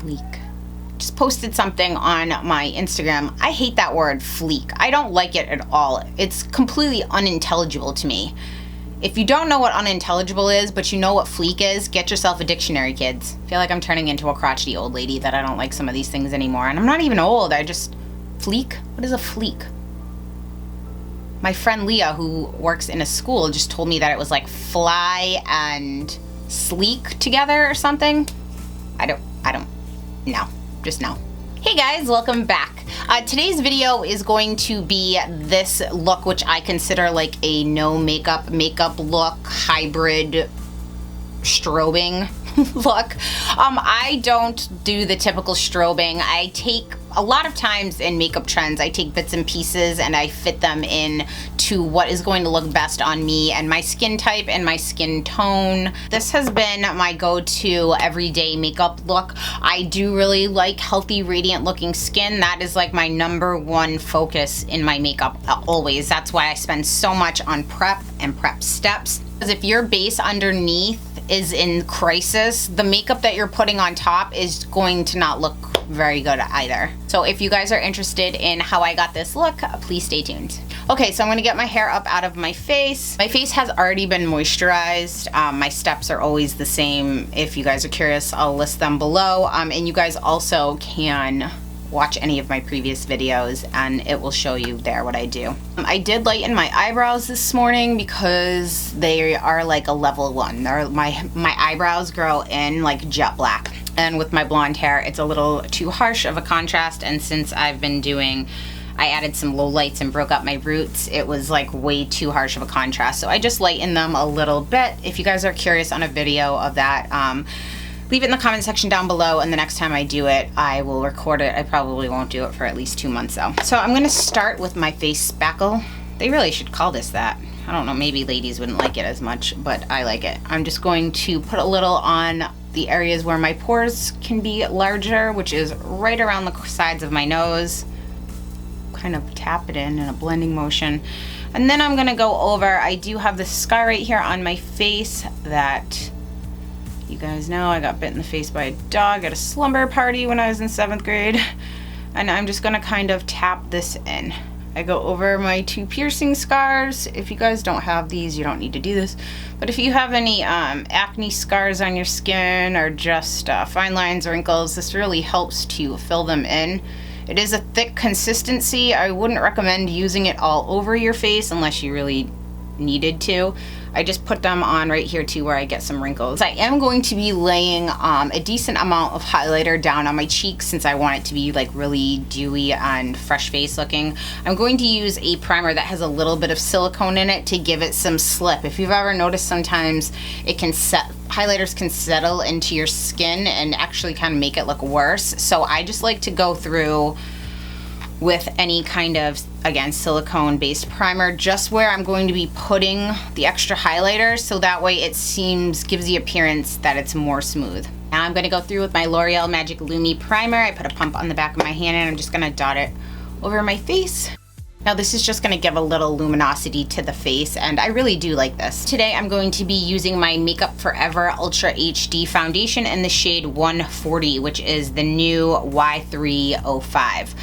Fleek. Just posted something on my Instagram. I hate that word, fleek. I don't like it at all. It's completely unintelligible to me. If you don't know what unintelligible is, but you know what fleek is, get yourself a dictionary, kids. I feel like I'm turning into a crotchety old lady that I don't like some of these things anymore. And I'm not even old, fleek? What is a fleek? My friend Leah, who works in a school, just told me that it was like fly and sleek together or something. I don't know. Just know. Hey guys, welcome back. Today's video is going to be this look, which I consider like a no makeup look, hybrid strobing look. I don't do the typical strobing. I take a lot of times in makeup trends, I take bits and pieces and I fit them in to what is going to look best on me and my skin type and my skin tone. This has been my go-to everyday makeup look. I do really like healthy, radiant looking skin. That is like my #1 focus in my makeup always. That's why I spend so much on prep and prep steps. Because if your base underneath is in crisis, the makeup that you're putting on top is going to not look very good either. So if you guys are interested in how I got this look, please stay tuned. Okay, so I'm gonna get my hair up out of my face. My face has already been moisturized. My steps are always the same. If you guys are curious, I'll list them below. And you guys also can watch any of my previous videos and it will show you there what I do. I did lighten my eyebrows this morning because they are like a level 1. My eyebrows grow in like jet black. And with my blonde hair, it's a little too harsh of a contrast. And since I added some low lights and broke up my roots, it was like way too harsh of a contrast. So I just lightened them a little bit. If you guys are curious on a video of that, leave it in the comment section down below, and the next time I do it, I will record it. I probably won't do it for at least 2 months though. So I'm gonna start with my face spackle. They really should call this that. I don't know, maybe ladies wouldn't like it as much, but I like it. I'm just going to put a little on the areas where my pores can be larger, which is right around the sides of my nose. Kind of tap it in a blending motion. And then I'm gonna go over, I do have this scar right here on my face that you guys know I got bit in the face by a dog at a slumber party when I was in 7th grade. And I'm just gonna kind of tap this in. I go over my 2 piercing scars. If you guys don't have these, you don't need to do this. But if you have any acne scars on your skin or just fine lines, wrinkles, this really helps to fill them in. It is a thick consistency. I wouldn't recommend using it all over your face unless you really needed to. I just put them on right here too where I get some wrinkles. I am going to be laying a decent amount of highlighter down on my cheeks since I want it to be like really dewy and fresh face looking. I'm going to use a primer that has a little bit of silicone in it to give it some slip. If you've ever noticed, sometimes highlighters can settle into your skin and actually kind of make it look worse. So I just like to go through with any kind of, again, silicone based primer just where I'm going to be putting the extra highlighter, so that way it gives the appearance that it's more smooth. Now I'm going to go through with my L'Oreal Magic Lumi primer. I put a pump on the back of my hand and I'm just going to dot it over my face. Now this is just going to give a little luminosity to the face, and I really do like this. Today I'm going to be using my Makeup Forever Ultra HD foundation in the shade 140, which is the new Y305.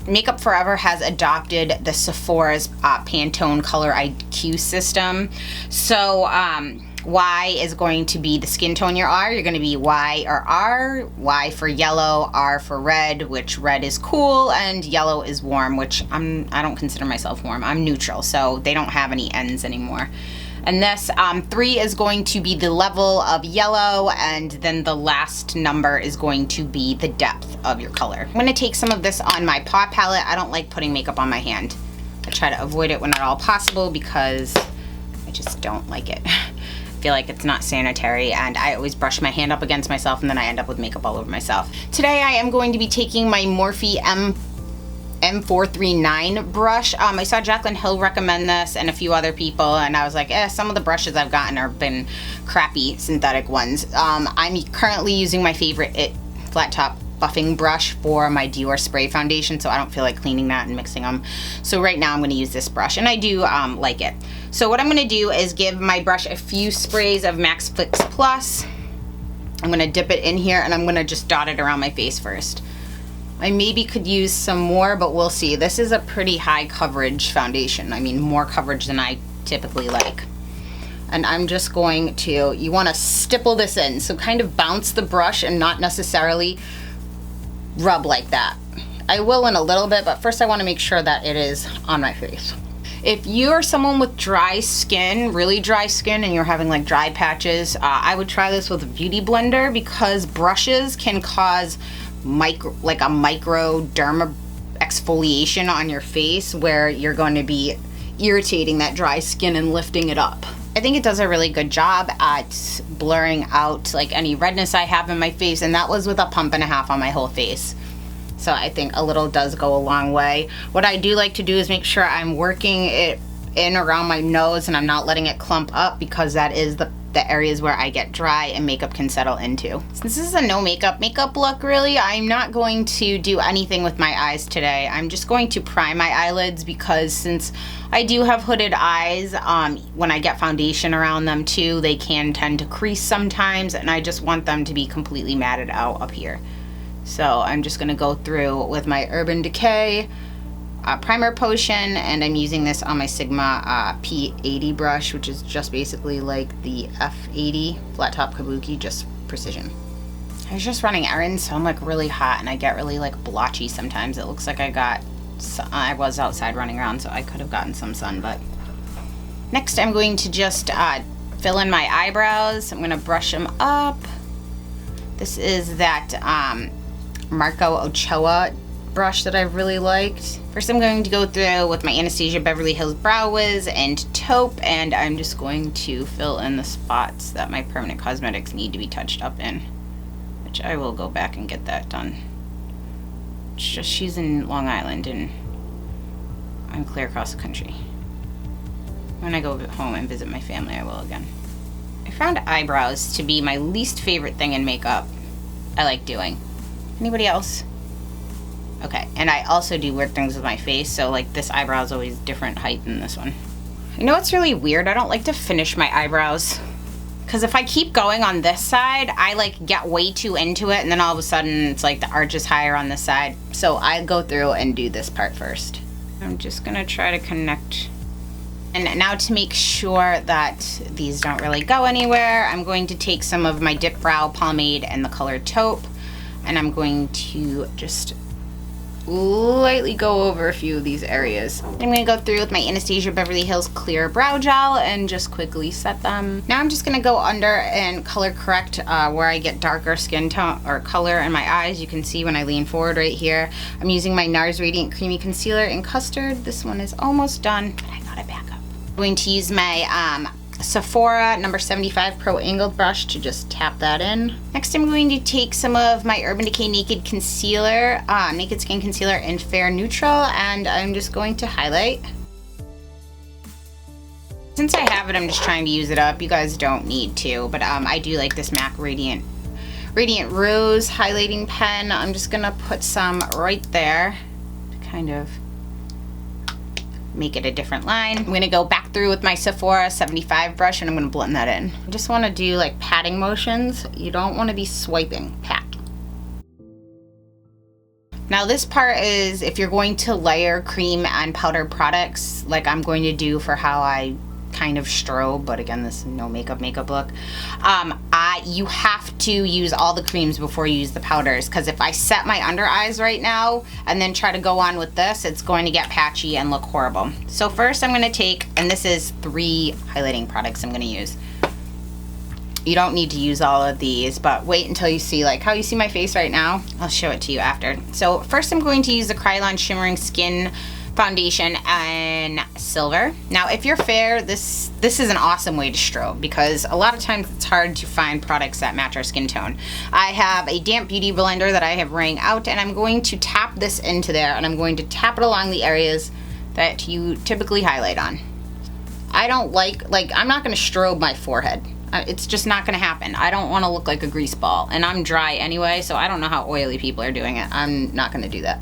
Makeup Forever has adopted the Sephora's Pantone Color IQ system. So Y is going to be the skin tone you are. You're going to be Y or R. Y for yellow, R for red, which red is cool, and yellow is warm, which I don't consider myself warm. I'm neutral, so they don't have any N's anymore. And this 3 is going to be the level of yellow, and then the last number is going to be the depth of your color. I'm going to take some of this on my paw palette. I don't like putting makeup on my hand. I try to avoid it when at all possible because I just don't like it. I feel like it's not sanitary, and I always brush my hand up against myself and then I end up with makeup all over myself. Today I am going to be taking my Morphe M439 brush. I saw Jaclyn Hill recommend this and a few other people, and I was like, some of the brushes I've gotten have been crappy synthetic ones. I'm currently using my favorite flat top buffing brush for my Dior spray foundation, so I don't feel like cleaning that and mixing them. So right now I'm going to use this brush, and I do like it. So what I'm going to do is give my brush a few sprays of Max Fix Plus, I'm gonna dip it in here and I'm gonna just dot it around my face first. I maybe could use some more, but we'll see. This is a pretty high coverage foundation. I mean, more coverage than I typically like. And I'm just going to, you wanna stipple this in. So kind of bounce the brush and not necessarily rub like that. I will in a little bit, but first I wanna make sure that it is on my face. If you're someone with dry skin, really dry skin, and you're having like dry patches, I would try this with a beauty blender because brushes can cause a micro derma exfoliation on your face where you're going to be irritating that dry skin and lifting it up. I think it does a really good job at blurring out like any redness I have in my face, and that was with a pump and a half on my whole face. So I think a little does go a long way. What I do like to do is make sure I'm working it in around my nose and I'm not letting it clump up, because that is the areas where I get dry and makeup can settle into. Since this is a no makeup look really, I'm not going to do anything with my eyes today. I'm just going to prime my eyelids because since I do have hooded eyes, when I get foundation around them too, they can tend to crease sometimes, and I just want them to be completely matted out up here. So I'm just gonna go through with my Urban Decay primer potion, and I'm using this on my Sigma P80 brush, which is just basically like the F80 flat top kabuki, just precision. I was just running errands, so I'm like really hot and I get really like blotchy sometimes. It looks like I was outside running around, so I could have gotten some sun. But next I'm going to just fill in my eyebrows. I'm gonna brush them up. This is that Marco Ochoa brush that I really liked. First I'm going to go through with my Anastasia Beverly Hills Brow Wiz and taupe, and I'm just going to fill in the spots that my permanent cosmetics need to be touched up in, which I will go back and get that done. It's just she's in Long Island and I'm clear across the country. When I go home and visit my family, I will again. I found eyebrows to be my least favorite thing in makeup I like doing. Anybody else? Okay, and I also do weird things with my face, so like this eyebrow is always different height than this one. You know what's really weird? I don't like to finish my eyebrows, because if I keep going on this side, I like get way too into it, and then all of a sudden it's like the arch is higher on this side. So I go through and do this part first. I'm just gonna try to connect. And now to make sure that these don't really go anywhere, I'm going to take some of my Dip Brow Pomade and the color Taupe, and I'm going to just lightly go over a few of these areas. I'm going to go through with my Anastasia Beverly Hills Clear Brow Gel and just quickly set them. Now I'm just going to go under and color correct where I get darker skin tone or color in my eyes. You can see when I lean forward right here. I'm using my NARS Radiant Creamy Concealer in Custard. This one is almost done, but I got it back up. I'm going to use my Sephora number 75 Pro Angled brush to just tap that in. Next I'm going to take some of my Urban Decay Naked Concealer, Naked Skin Concealer in Fair Neutral, and I'm just going to highlight. Since I have it, I'm just trying to use it up. You guys don't need to, but I do like this MAC Radiant Rose highlighting pen. I'm just gonna put some right there to kind of make it a different line. I'm gonna go back through with my Sephora 75 brush and I'm gonna blend that in. I just wanna do like patting motions. You don't wanna be swiping, pat. Now this part is if you're going to layer cream and powder products, like I'm going to do for how I kind of strobe, but again, this is no makeup look. You have to use all the creams before you use the powders, because if I set my under eyes right now and then try to go on with this, it's going to get patchy and look horrible. So first I'm going to take, and this is 3 highlighting products I'm going to use. You don't need to use all of these, but wait until you see like how you see my face right now. I'll show it to you after. So first I'm going to use the Kryolan Shimmering Skin Foundation in Silver. Now if you're fair, this is an awesome way to strobe, because a lot of times it's hard to find products that match our skin tone. I have a damp beauty blender that I have wring out, and I'm going to tap this into there, and I'm going to tap it along the areas that you typically highlight on. I don't like I'm not going to strobe my forehead. It's just not going to happen. I don't want to look like a grease ball, and I'm dry anyway, so I don't know how oily people are doing it. I'm not going to do that.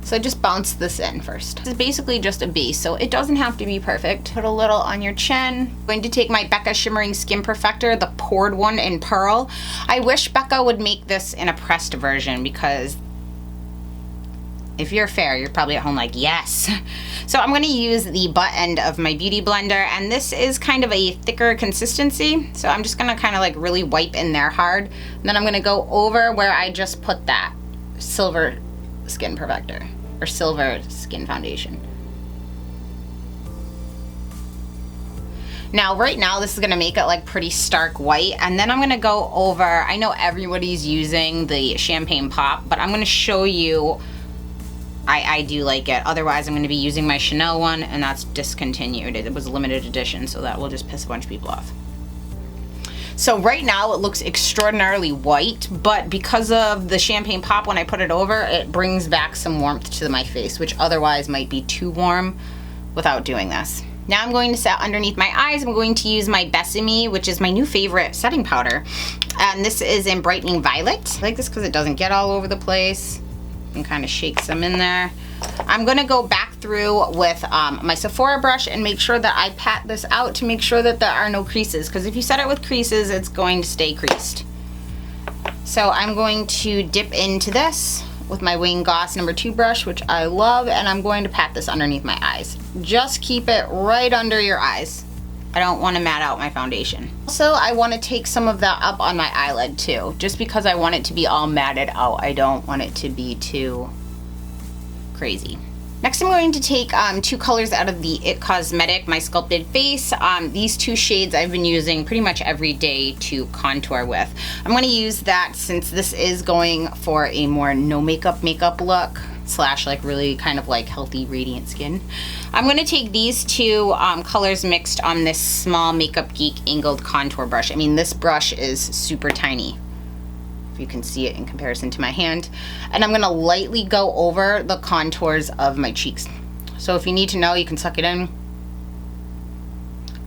So just bounce this in first. This is basically just a base, so it doesn't have to be perfect. Put a little on your chin. I'm going to take my Becca Shimmering Skin Perfector, the poured one in Pearl. I wish Becca would make this in a pressed version, because if you're fair, you're probably at home like, yes. So I'm gonna use the butt end of my Beauty Blender, and this is kind of a thicker consistency. So I'm just gonna kind of like really wipe in there hard. And then I'm gonna go over where I just put that silver skin perfector, or silver skin foundation. Now, right now, this is gonna make it like pretty stark white, and then I'm gonna go over, I know everybody's using the Champagne Pop, but I'm gonna show you, I do like it. Otherwise, I'm gonna be using my Chanel one, and that's discontinued. It was a limited edition, so that will just piss a bunch of people off. So right now, it looks extraordinarily white, but because of the Champagne Pop, when I put it over, it brings back some warmth to my face, which otherwise might be too warm without doing this. Now I'm going to set underneath my eyes. I'm going to use my Besame, which is my new favorite setting powder. And this is in Brightening Violet. I like this because it doesn't get all over the place. And kind of shake some in there. I'm gonna go back through with my Sephora brush and make sure that I pat this out to make sure that there are no creases, because if you set it with creases, it's going to stay creased. So I'm going to dip into this with my Wayne Goss number 2 brush, which I love, and I'm going to pat this underneath my eyes. Just keep it right under your eyes. I don't want to matte out my foundation. Also, I want to take some of that up on my eyelid too, just because I want it to be all matted out. I don't want it to be too crazy. Next, I'm going to take 2 colors out of the It Cosmetic, My Sculpted Face. These 2 shades I've been using pretty much every day to contour with. I'm going to use that since this is going for a more no makeup look, slash like really kind of like healthy radiant skin. I'm going to take these 2 colors mixed on this small Makeup Geek angled contour brush. I mean, this brush is super tiny. You can see it in comparison to my hand, and I'm gonna lightly go over the contours of my cheeks. So if you need to know, you can suck it in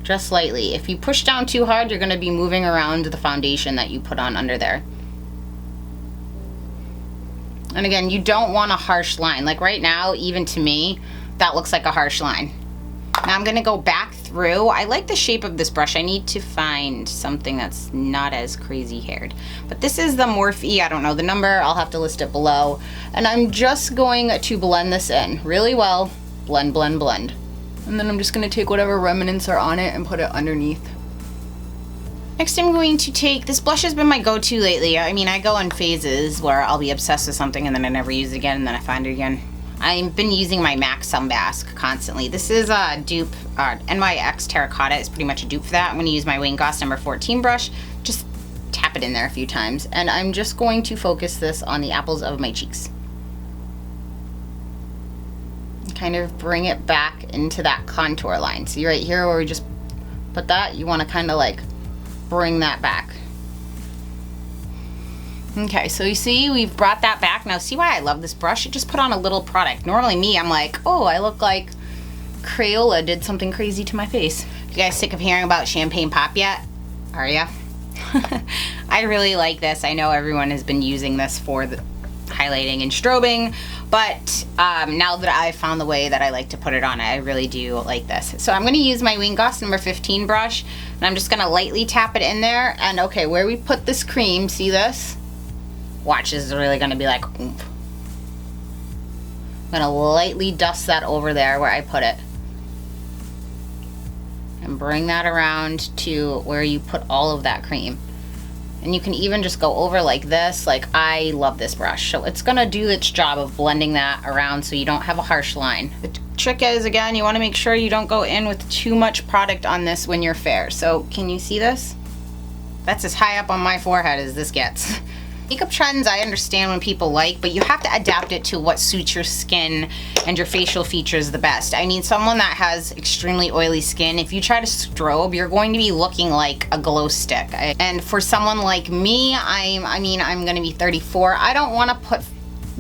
just lightly. If you push down too hard, you're gonna be moving around the foundation that you put on under there. And again, you don't want a harsh line. Like right now, even to me, that looks like a harsh line. Now I'm gonna go back through. I like the shape of this brush. I need to find something that's not as crazy haired. But this is the Morphe, I don't know the number, I'll have to list it below. And I'm just going to blend this in really well. Blend, blend, blend. And then I'm just gonna take whatever remnants are on it and put it underneath. Next, I'm going to take, this blush has been my go-to lately. I mean, I go in phases where I'll be obsessed with something and then I never use it again, and then I find it again. I've been using my MAC Sunbask constantly. This is a dupe, NYX Terracotta is pretty much a dupe for that. I'm gonna use my Wayne Goss number 14 brush, just tap it in there a few times, and I'm just going to focus this on the apples of my cheeks. Kind of bring it back into that contour line. See right here where we just put that, you wanna kinda like bring that back. Okay, so you see we've brought that back. Now see why I love this brush? It just put on a little product. Normally me, I'm like, oh, I look like Crayola did something crazy to my face. You guys sick of hearing about Champagne Pop yet? Are ya? I really like this. I know everyone has been using this for the highlighting and strobing, but now that I've found the way that I like to put it on, I really do like this. So I'm gonna use my Wayne Goss number 15 brush, and I'm just gonna lightly tap it in there, and okay, where we put this cream, see this? Watch, this is really gonna be like oomph. I'm gonna lightly dust that over there where I put it. And bring that around to where you put all of that cream. And you can even just go over like this. Like, I love this brush. So it's gonna do its job of blending that around so you don't have a harsh line. The trick is, again, you wanna make sure you don't go in with too much product on this when you're fair. So can you see this? That's as high up on my forehead as this gets. Makeup trends I understand when people like, but you have to adapt it to what suits your skin and your facial features the best. I mean, someone that has extremely oily skin, if you try to strobe, you're going to be looking like a glow stick. And for someone like me, I'm gonna be 34. I don't wanna put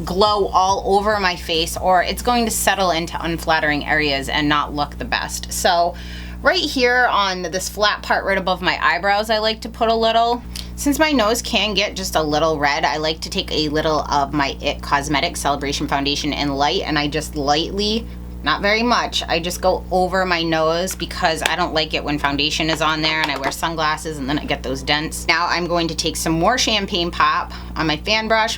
glow all over my face, or it's going to settle into unflattering areas and not look the best. So right here on this flat part right above my eyebrows, I like to put a little. Since my nose can get just a little red, I like to take a little of my IT Cosmetics Celebration Foundation in Light, and I just lightly, not very much, I just go over my nose because I don't like it when foundation is on there and I wear sunglasses and then I get those dents. Now I'm going to take some more champagne pop on my fan brush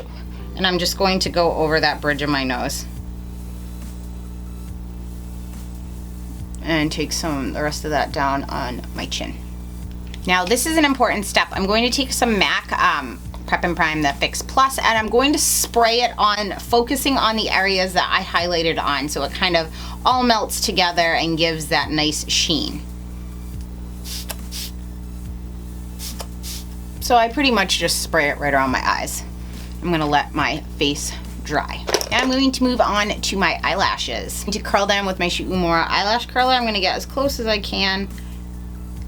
and I'm just going to go over that bridge of my nose. And take the rest of that down on my chin. Now this is an important step. I'm going to take some MAC Prep and Prime, the Fix Plus, and I'm going to spray it on, focusing on the areas that I highlighted on, so it kind of all melts together and gives that nice sheen. So I pretty much just spray it right around my eyes. I'm gonna let my face dry. Now I'm going to move on to my eyelashes. To curl them with my Shu Uemura eyelash curler, I'm gonna get as close as I can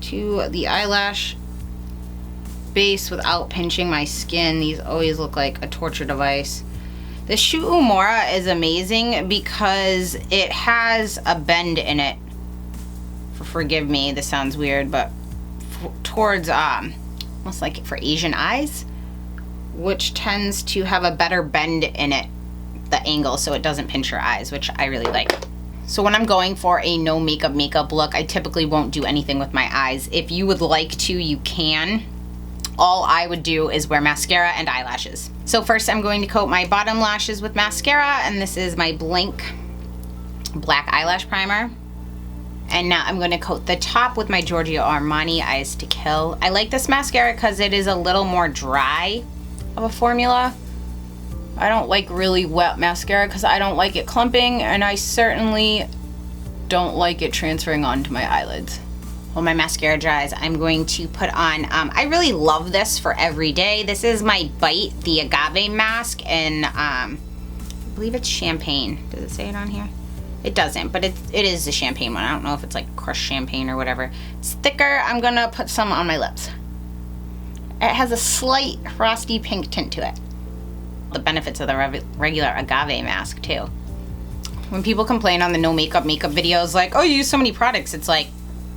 to the eyelash base without pinching my skin. These always look like a torture device. The Shu Uemura is amazing because it has a bend in it. Forgive me, this sounds weird, but towards almost like for Asian eyes, which tends to have a better bend in it, the angle, so it doesn't pinch your eyes, which I really like. So when I'm going for a no makeup look, I typically won't do anything with my eyes. If you would like to, you can. All I would do is wear mascara and eyelashes. So first I'm going to coat my bottom lashes with mascara, and this is my Blink Black Eyelash Primer. And now I'm going to coat the top with my Giorgio Armani Eyes to Kill. I like this mascara because it is a little more dry of a formula. I don't like really wet mascara because I don't like it clumping, and I certainly don't like it transferring onto my eyelids. While my mascara dries, I'm going to put on, I really love this for every day. This is my Bite, the Agave mask, and I believe it's champagne. Does it say it on here? It doesn't, but it is the champagne one. I don't know if it's like crushed champagne or whatever. It's thicker. I'm gonna put some on my lips. It has a slight frosty pink tint to it. The benefits of the regular Agave mask too. When people complain on the no makeup videos like, oh, you use so many products, it's like,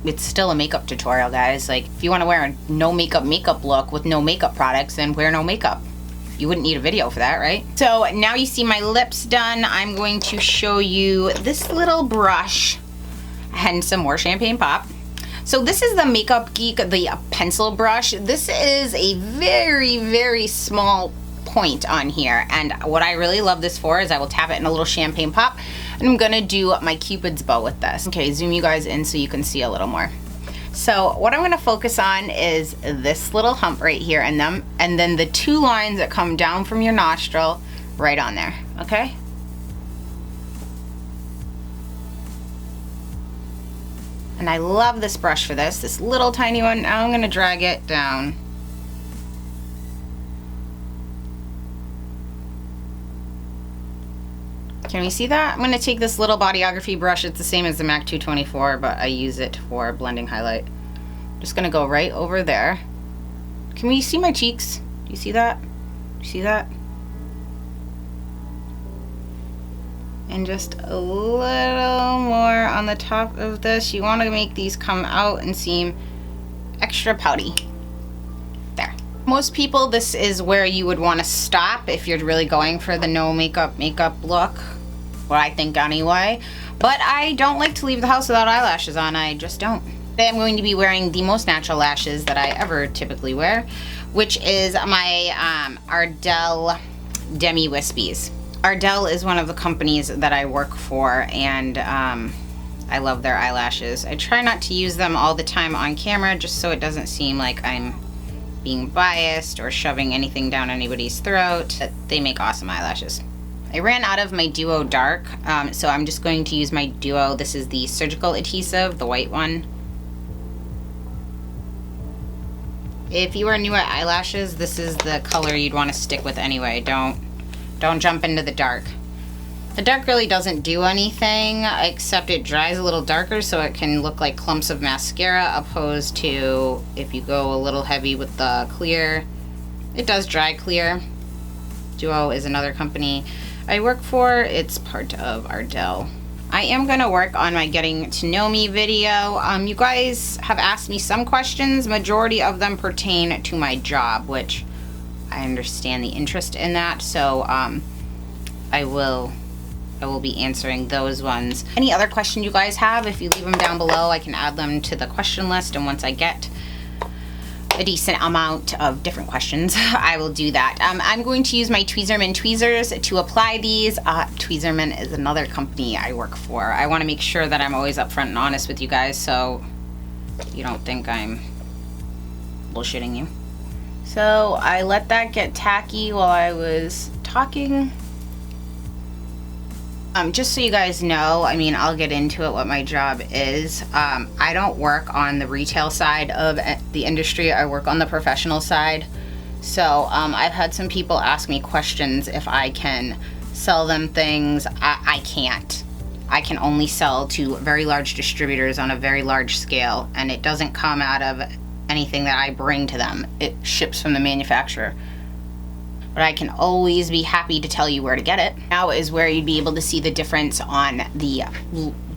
it's still a makeup tutorial, guys. Like, if you want to wear a no makeup look with no makeup products, then wear no makeup. You wouldn't need a video for that, right? So now you see my lips done. I'm going to show you this little brush and some more champagne pop. So this is the Makeup Geek, the pencil brush. This is a very, very small point on here, and what I really love this for is I will tap it in a little champagne pop, and I'm gonna do my Cupid's bow with this. Okay, zoom you guys in so you can see a little more. So what I'm gonna focus on is this little hump right here, and then the two lines that come down from your nostril right on there, okay? And I love this brush for this little tiny one. Now I'm gonna drag it down. Can we see that? I'm gonna take this little Bodyography brush. It's the same as the MAC 224, but I use it for blending highlight. Just gonna go right over there. Can we see my cheeks? Do you see that? Do you see that? And just a little more on the top of this. You wanna make these come out and seem extra pouty. There. Most people, this is where you would wanna stop if you're really going for the no makeup look. What I think anyway. But I don't like to leave the house without eyelashes on. I just don't. Today I'm going to be wearing the most natural lashes that I ever typically wear, which is my Ardell Demi Wispies. Ardell is one of the companies that I work for, and I love their eyelashes. I try not to use them all the time on camera just so it doesn't seem like I'm being biased or shoving anything down anybody's throat. But they make awesome eyelashes. I ran out of my Duo Dark, so I'm just going to use my Duo. This is the surgical adhesive, the white one. If you are new at eyelashes, this is the color you'd want to stick with anyway. Don't jump into the dark. The dark really doesn't do anything, except it dries a little darker so it can look like clumps of mascara, opposed to if you go a little heavy with the clear. It does dry clear. Duo is another company I work for. It's part of Ardell. I am going to work on my getting to know me video. You guys have asked me some questions. Majority of them pertain to my job, which I understand the interest in that. So I will be answering those ones. Any other question you guys have, if you leave them down below, I can add them to the question list. And once I get a decent amount of different questions, I will do that. I'm going to use my Tweezerman tweezers to apply these. Tweezerman is another company I work for. I want to make sure that I'm always upfront and honest with you guys, so you don't think I'm bullshitting you. So I let that get tacky while I was talking. Just so you guys know, I mean, I'll get into it, what my job is. I don't work on the retail side of the industry. I work on the professional side. So I've had some people ask me questions if I can sell them things. I can't. I can only sell to very large distributors on a very large scale, and it doesn't come out of anything that I bring to them. It ships from the manufacturer. But I can always be happy to tell you where to get it. Now is where you'd be able to see the difference on the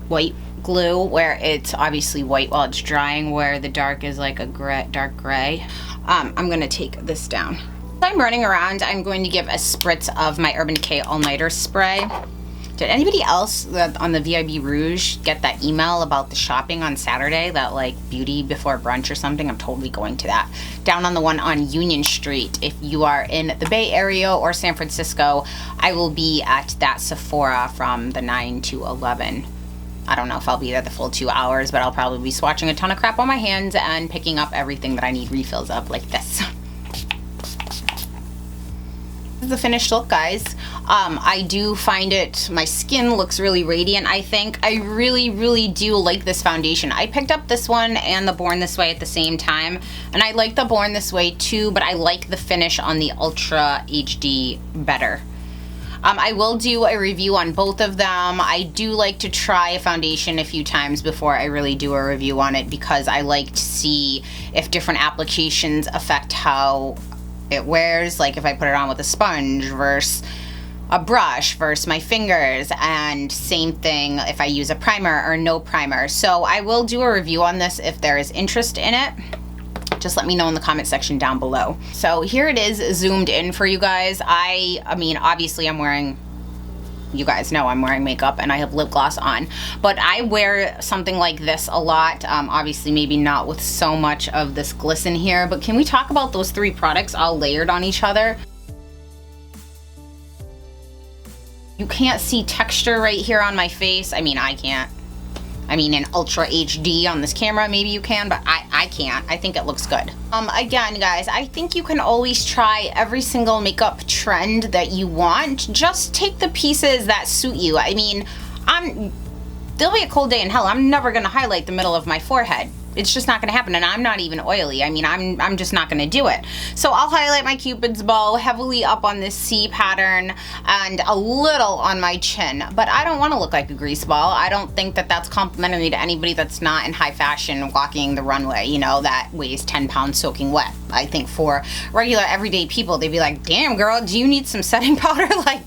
white glue, where it's obviously white while it's drying, where the dark is like a dark gray. I'm gonna take this down. As I'm running around, I'm going to give a spritz of my Urban Decay All-Nighter spray. Did anybody else on the VIB Rouge get that email about the shopping on Saturday, that like beauty before brunch or something? I'm totally going to that. Down on the one on Union Street. If you are in the Bay Area or San Francisco, I will be at that Sephora from the 9 to 11. I don't know if I'll be there the full 2 hours, but I'll probably be swatching a ton of crap on my hands and picking up everything that I need refills of, like this. This is the finished look, guys. I do find it, my skin looks really radiant, I think. I really do like this foundation. I picked up this one and the Born This Way at the same time, and I like the Born This Way too, but I like the finish on the Ultra HD better. I will do a review on both of them. I do like to try a foundation a few times before I really do a review on it, because I like to see if different applications affect how it wears, like if I put it on with a sponge versus a brush versus my fingers, and same thing if I use a primer or no primer. So I will do a review on this if there is interest in it. Just let me know in the comment section down below. So here it is zoomed in for you guys. I mean, obviously I'm wearing, you guys know I'm wearing makeup and I have lip gloss on, but I wear something like this a lot. Obviously maybe not with so much of this glisten here, but can we talk about those three products all layered on each other? You can't see texture right here on my face. I mean, I can't. I mean, in Ultra HD on this camera, maybe you can, but I can't. I think it looks good. Again, guys, I think you can always try every single makeup trend that you want. Just take the pieces that suit you. I mean, there'll be a cold day in hell. I'm never gonna highlight the middle of my forehead. It's just not gonna happen, and I'm not even oily. I mean, I'm just not gonna do it. So I'll highlight my Cupid's bow heavily up on this C pattern and a little on my chin, but I don't wanna look like a grease ball. I don't think that that's complimentary to anybody that's not in high fashion walking the runway, you know, that weighs 10 pounds soaking wet. I think for regular everyday people, they'd be like, damn girl, do you need some setting powder? Like,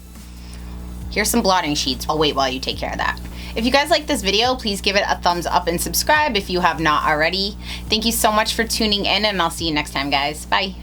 here's some blotting sheets. I'll wait while you take care of that. If you guys like this video, please give it a thumbs up and subscribe if you have not already. Thank you so much for tuning in, and I'll see you next time, guys. Bye.